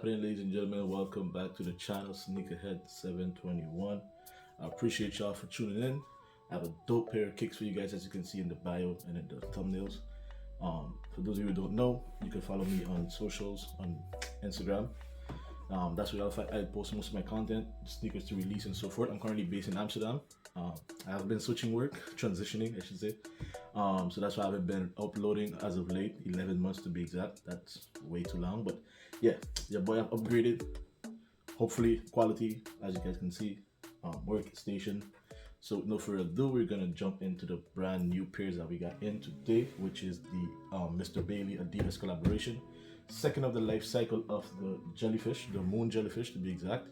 Good ladies and gentlemen. Welcome back to the channel, Sneakerhead 721. I appreciate y'all for tuning in. I have a dope pair of kicks for you guys, as you can see in the bio and in the thumbnails. For those of you who don't know, you can follow me on socials, on Instagram. That's where I post most of my content, sneakers to release and so forth. I'm currently based in Amsterdam. I have been switching work, transitioning, I should say. So that's why I haven't been uploading as of late, 11 months to be exact. That's way too long, but yeah, your boy I've upgraded. Hopefully quality, as you guys can see, workstation. So no further ado, we're gonna jump into the brand new pairs that we got in today, which is the Mr. Bailey Adidas collaboration. Second of the life cycle of the jellyfish, the moon jellyfish to be exact.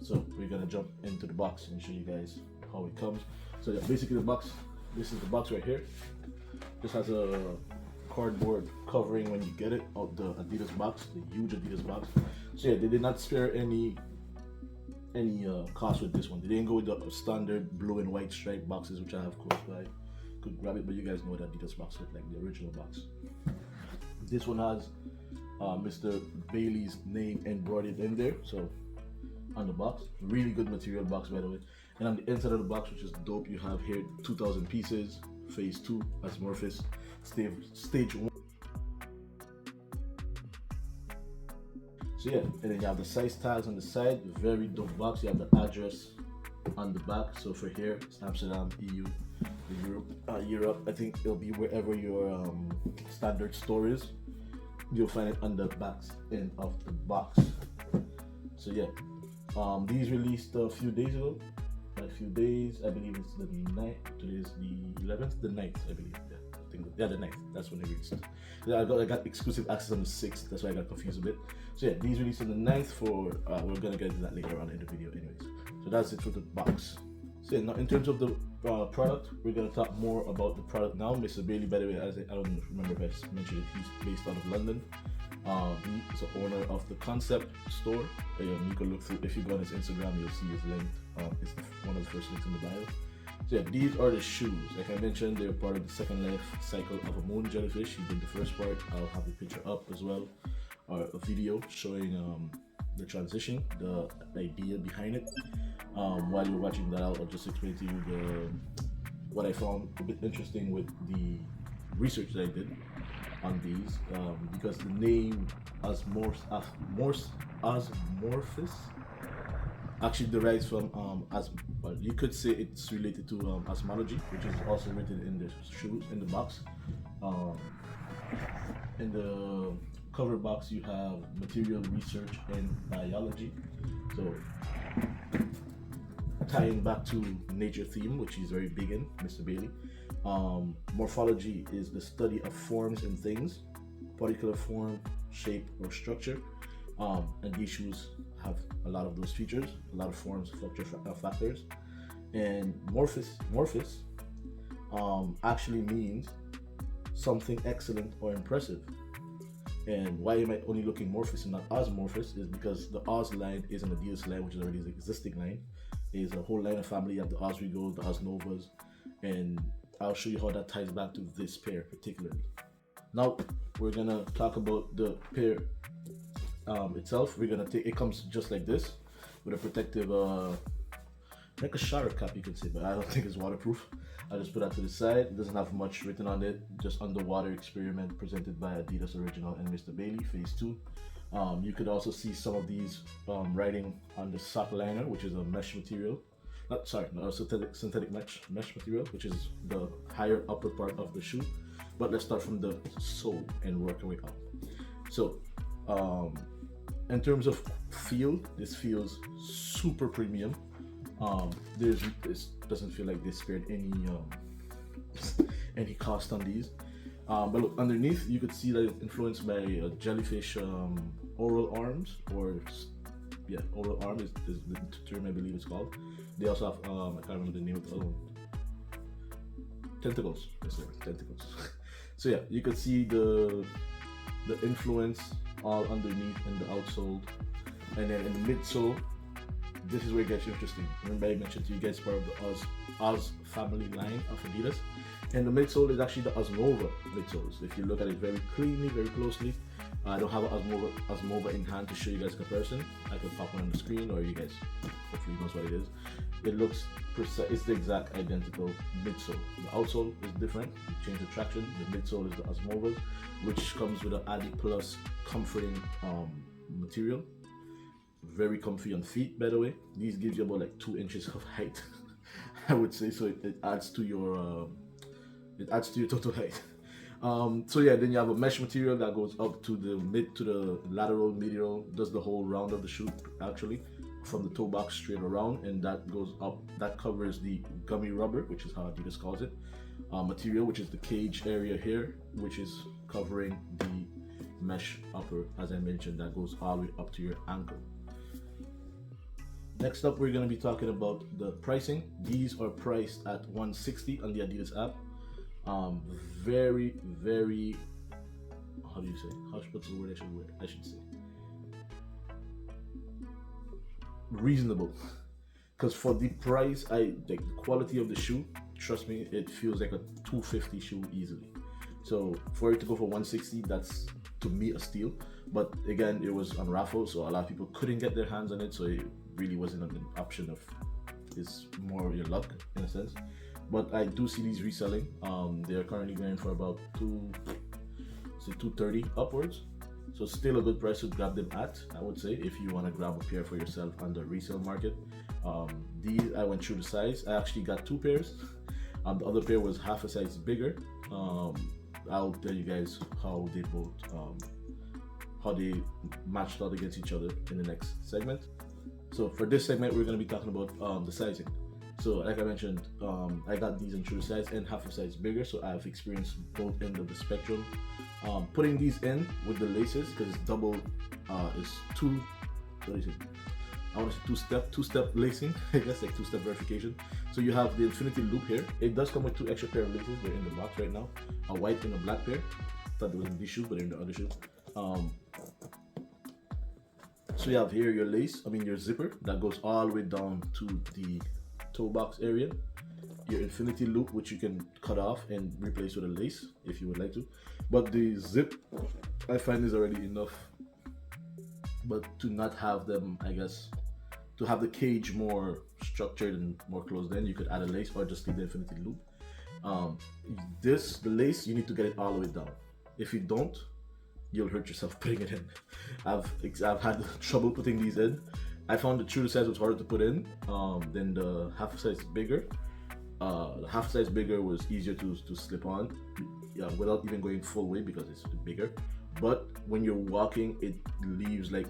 So we're gonna jump into the box and show you guys how it comes. So yeah, basically the box, this is the box right here. This has a cardboard covering when you get it out the Adidas box, the huge Adidas box. So yeah, they did not spare any cost with this one. They didn't go with the standard blue and white stripe boxes, which I have close by. Could grab it, but you guys know what Adidas box look like, the original box. This one has Mr. Bailey's name embroidered in there, so on the box. Really good material box, by the way. And on the inside of the box, which is dope, you have here 2,000 pieces, phase 2, Ozmorphis, stage 1. So yeah, and then you have the size tags on the side, very dope box. You have the address on the back. So for here, it's Amsterdam, EU, Europe. I think it'll be wherever your standard store is. You'll find it on the back end of the box. So yeah, these released a few days ago. A few days, I believe it's the 9th. Today is the 11th, the 9th, I believe. Yeah, the 9th. That's when they released it. Yeah, I got exclusive access on the 6th. That's why I got confused a bit. So yeah, these released on the 9th. For we're gonna get to that later on in the video, anyways. So that's it for the box. So yeah, now in terms of the product, we're gonna talk more about the product now. Mr. Bailey, by the way, I don't remember if I mentioned it, he's based out of London. He is the owner of the concept store. You can look through, if you go on his Instagram, you'll see his link. It's one of the first links in the bio. So yeah, these are the shoes. Like I mentioned, they're part of the second life cycle of a moon jellyfish. He did the first part. I'll have the picture up as well, or a video showing the transition, the idea behind it. While you're watching that, I'll just explain to you what I found a bit interesting with the research that I did on these, because the name Ozmorphis actually derives from well, you could say it's related to osmology, which is also written in the shoes, in the box. In the cover box, you have material research and biology. So tying back to nature theme, which he's very big in, Mr. Bailey. Morphology is the study of forms and things, particular form, shape, or structure. And these shoes have a lot of those features, a lot of forms, factors. And morphis actually means something excellent or impressive. And why am I only looking Morphis and not Ozmorphis is because the Oz line is an Adidas line, which is already an existing line. It's a whole line of family of the Oswegos, the Osnovas, and I'll show you how that ties back to this pair particularly. Now we're gonna talk about the pair itself. We're gonna take, it comes just like this with a protective like a shower cap, you could say, but I don't think it's waterproof. I'll just put that to the side. It doesn't have much written on it, just underwater experiment presented by Adidas Original and Mr. Bailey, phase 2. You could also see some of these writing on the sock liner, which is a mesh material. Synthetic mesh material, which is the higher upper part of the shoe. But let's start from the sole and work our way up. So in terms of feel, this feels super premium. This doesn't feel like they spared any cost on these. But look, underneath you could see that it's influenced by jellyfish oral arms, or yeah, oral arm is the term I believe it's called. They also have I can't remember the name of the other one. Tentacles. Yes, tentacles. So yeah, you could see the influence all underneath and the outsole, and then in the midsole, this is where it gets interesting. Remember I mentioned to you guys part of the Oz family line of Adidas, and the midsole is actually the Osnova midsoles. If you look at it very cleanly, very closely, I don't have an Osmova in hand to show you guys a comparison. I can pop it on the screen, or you guys hopefully knows what it is. It looks precise. It's the exact identical midsole. The outsole is different. You change the traction. The midsole is the Ozmorphis, which comes with an Adi Plus comforting material. Very comfy on feet, by the way. These gives you about like 2 inches of height, I would say. So it adds to your total height. So yeah, then you have a mesh material that goes up to the lateral, medial, does the whole round of the shoe actually, from the toe box straight around, and that goes up. That covers the gummy rubber, which is how Adidas calls it, material, which is the cage area here, which is covering the mesh upper, as I mentioned, that goes all the way up to your ankle. Next up, we're going to be talking about the pricing. These are priced at $160 on the Adidas app. Very, very, how do you say? What's the word I should say? Reasonable. Because for the price, like the quality of the shoe, trust me, it feels like a $250 shoe easily. So for it to go for $160, that's to me a steal. But again, it was on raffle, so a lot of people couldn't get their hands on it, so it really wasn't an option of, it's more your luck in a sense. But I do see these reselling. They are currently going for about $230 upwards. So still a good price to grab them at, I would say, if you want to grab a pair for yourself on the resale market. These, I went through the size. I actually got 2 pairs. The other pair was half a size bigger. I'll tell you guys how they both, how they matched out against each other in the next segment. So for this segment, we're going to be talking about the sizing. So like I mentioned, I got these in true size and half a size bigger, so I've experienced both ends of the spectrum. Putting these in with the laces, because it's double, is I want to say two-step lacing, I guess, like 2-step verification. So you have the infinity loop here. It does come with 2 extra pair of laces. They're in the box right now, a white and a black pair. Thought they was in these shoes, but they're in the other shoe. So you have here your lace, your zipper that goes all the way down to the toe box area. Your infinity loop, which you can cut off and replace with a lace if you would like to. But the zip, I find, is already enough. But to not have them, I guess, to have the cage more structured and more closed in, you could add a lace or just leave the infinity loop. The lace, you need to get it all the way down. If you don't, you'll hurt yourself putting it in. I've had trouble putting these in. I found the true size was harder to put in than the half a size bigger. The half size bigger was easier to slip on without even going full weight because it's bigger. But when you're walking, it leaves like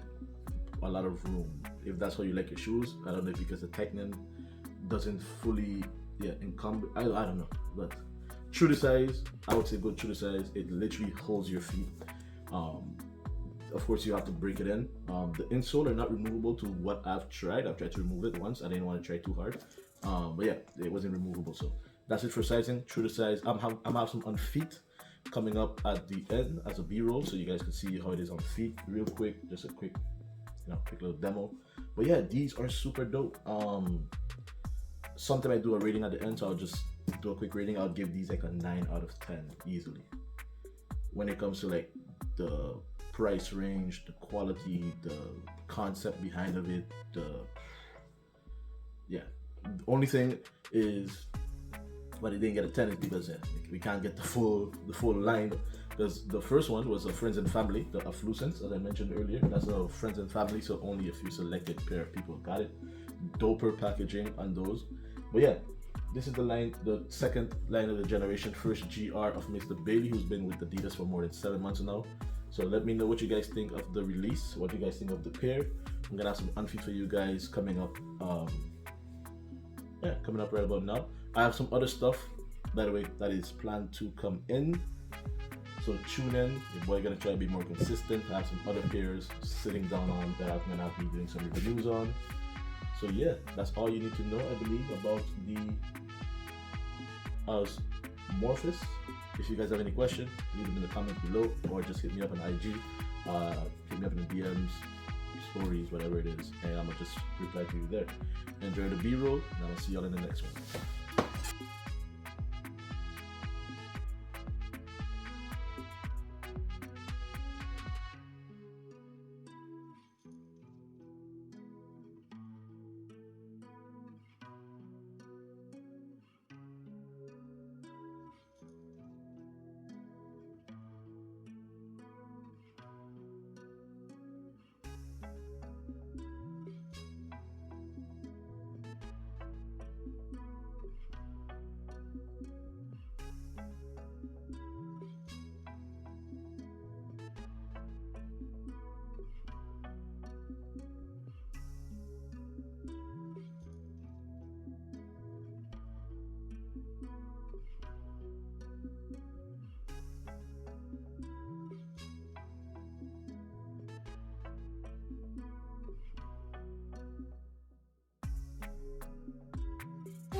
a lot of room. If that's how you like your shoes, I don't know, because the tightening doesn't fully encumber. I don't know, but true to size, I would say good true to size. It literally holds your feet. Of course, you have to break it in. The insole are not removable to what I've tried. I've tried to remove it once. I didn't want to try too hard. But yeah, it wasn't removable. So that's it for sizing. True to size. I'm have some on feet coming up at the end as a B-roll, so you guys can see how it is on feet real quick. Just a quick little demo. But yeah, these are super dope. Sometime I do a rating at the end, so I'll just do a quick rating. I'll give these like a 9 out of 10 easily. When it comes to like the price range, the quality, the concept behind of it, the only thing is why they didn't get a 10 is because we can't get the full line. Because the first one was a friends and family, the Afflucents, as I mentioned earlier. That's a friends and family, so only a few selected pair of people got it. Doper packaging on those. But yeah, this is the line, the second line of the generation, first GR of Mr. Bailey, who's been with Adidas for more than 7 months now. So let me know what you guys think of the release, what you guys think of the pair. I'm gonna have some unfeet for you guys coming up. Coming up right about now. I have some other stuff, by the way, that is planned to come in. So tune in. Your boy gonna try to be more consistent. I have some other pairs sitting down on that I'm gonna have me doing some reviews on. So yeah, that's all you need to know, I believe, about the Ozmorphis. If you guys have any questions, leave them in the comments below, or just hit me up on IG, hit me up in the DMs, stories, whatever it is, and I'm gonna just reply to you there. Enjoy the B-roll, and I'll see y'all in the next one.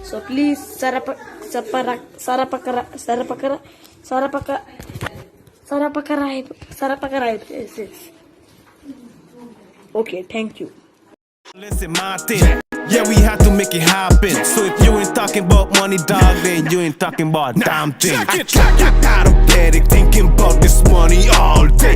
So please subscribe. Yes. Okay, thank you. Listen, Martin. Yeah, we had to make it happen. So if you ain't talking about money, dog, then you ain't talking about damn thing. I got a panic thinking about this money all day.